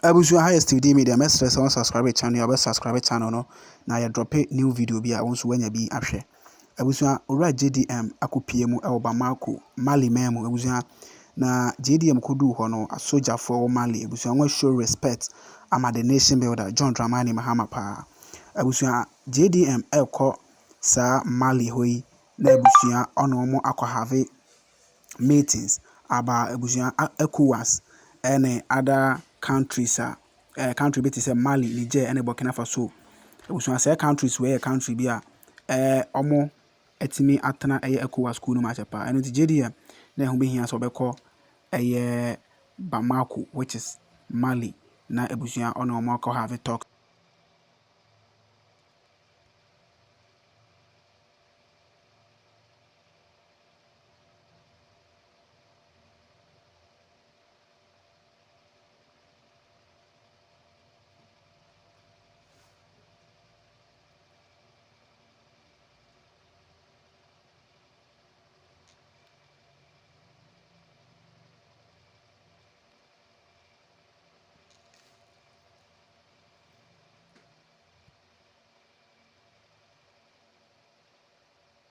Abusu highest TV media message on subscribe channel your best subscribe channel no na ya drop new video bi a wonso wanya bi ahwe abusu ora JDM akopie mu e Bamako Mali memu abusu na JDM kodu ho no asojafo wo Mali abusu won show respect ama the nation builder John Dramani Mahama pa abusu JDM ekọ sa Mali hoyi na abusu ono mo akọ have meetings about abusu ECOWAS and other countries country bit is Mali, Niger and Burkina Faso. Abusu say countries where country be omo etimi atena ECOWAS school no match pa and the JDM na hu be hia so be call Bamako, which is Mali na abusu ono mo ko have talk.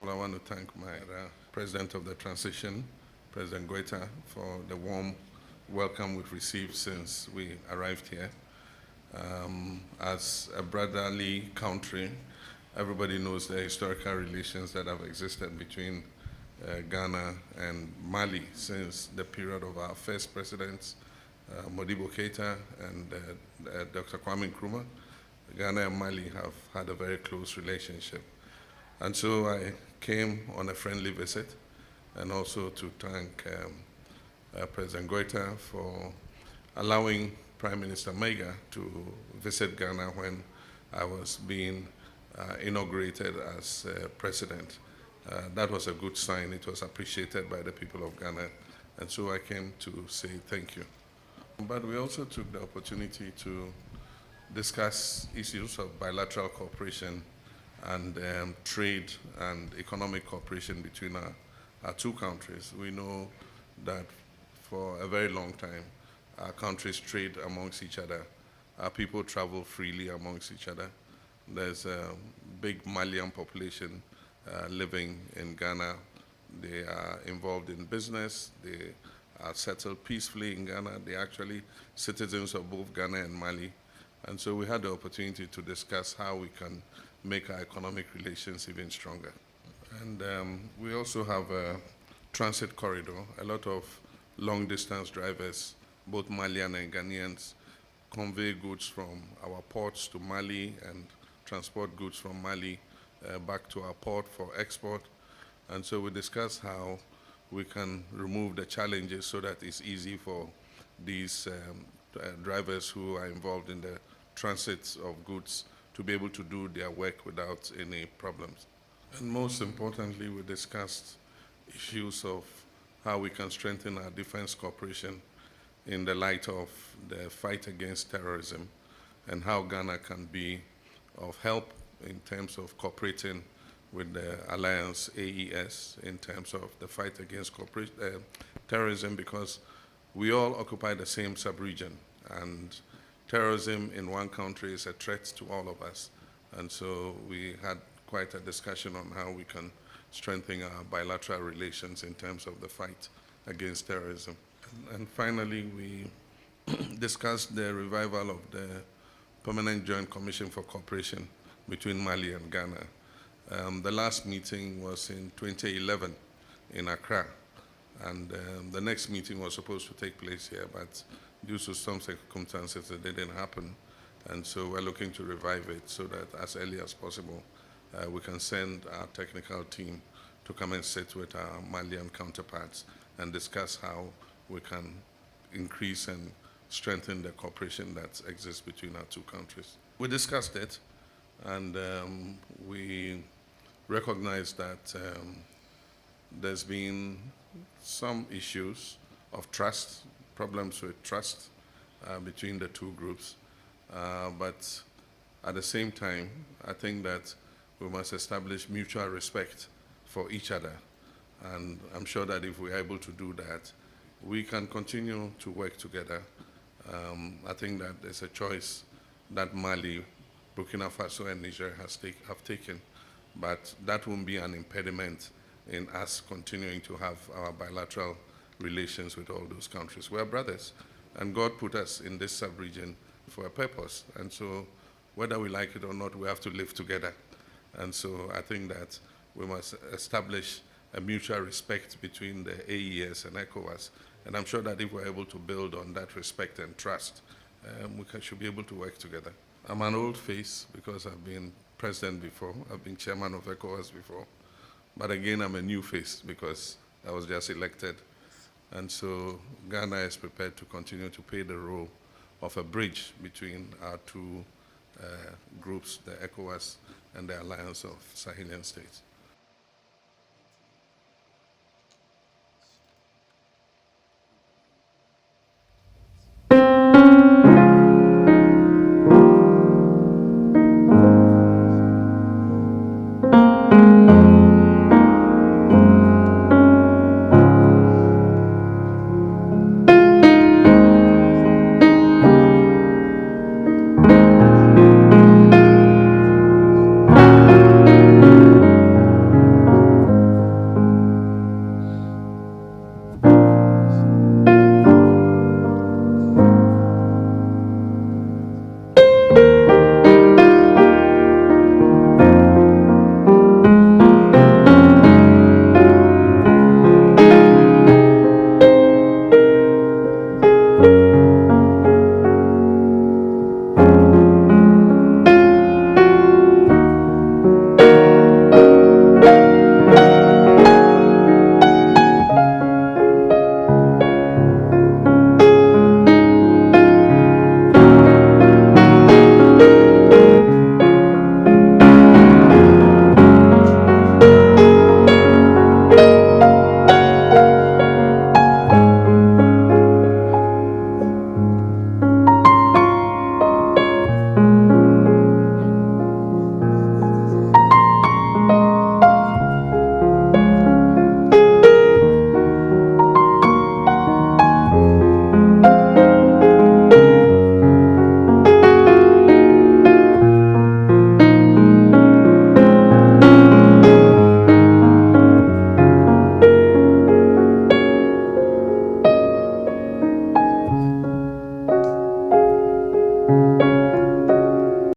Well, I want to thank my President of the Transition, President Goita, for the warm welcome we've received since we arrived here. As a brotherly country, everybody knows the historical relations that have existed between Ghana and Mali since the period of our first presidents, Modibo Keita and Dr. Kwame Nkrumah. Ghana and Mali have had a very close relationship. And so I came on a friendly visit and also to thank President Goita for allowing Prime Minister Mega to visit Ghana when I was being inaugurated as president. That was a good sign. It was appreciated by the people of Ghana. And so I came to say thank you. But we also took the opportunity to discuss issues of bilateral cooperation and trade and economic cooperation between our two countries. We know that for a very long time, our countries trade amongst each other. Our people travel freely amongst each other. There's a big Malian population living in Ghana. They are involved in business. They are settled peacefully in Ghana. They're actually citizens of both Ghana and Mali. And so we had the opportunity to discuss how we can make our economic relations even stronger. And we also have a transit corridor. A lot of long-distance drivers, both Malian and Ghanaians, convey goods from our ports to Mali and transport goods from Mali back to our port for export. And so we discussed how we can remove the challenges so that it's easy for these drivers who are involved in the transit of goods to be able to do their work without any problems. And most importantly, we discussed issues of how we can strengthen our defense cooperation in the light of the fight against terrorism and how Ghana can be of help in terms of cooperating with the Alliance AES in terms of the fight against terrorism, because we all occupy the same sub-region, and terrorism in one country is a threat to all of us. And so we had quite a discussion on how we can strengthen our bilateral relations in terms of the fight against terrorism. And finally, we discussed the revival of the Permanent Joint Commission for Cooperation between Mali and Ghana. The last meeting was in 2011 in Accra. And the next meeting was supposed to take place here, but due to some circumstances, it didn't happen. And so we're looking to revive it so that as early as possible, we can send our technical team to come and sit with our Malian counterparts and discuss how we can increase and strengthen the cooperation that exists between our two countries. We discussed it, and we recognized that there's been some issues of trust, problems with trust between the two groups. But at the same time, I think that we must establish mutual respect for each other. And I'm sure that if we're able to do that, we can continue to work together I think that there's a choice that Mali, Burkina Faso, and Niger have taken, but that won't be an impediment in us continuing to have our bilateral relations with all those countries. We're brothers, and God put us in this sub-region for a purpose, and so whether we like it or not, we have to live together. And so I think that we must establish a mutual respect between the AES and ECOWAS. And I'm sure that if we're able to build on that respect and trust, should be able to work together. I'm an old face because I've been president before. I've been chairman of ECOWAS before. But again, I'm a new face because I was just elected. And so Ghana is prepared to continue to play the role of a bridge between our two groups, the ECOWAS and the Alliance of Sahelian States.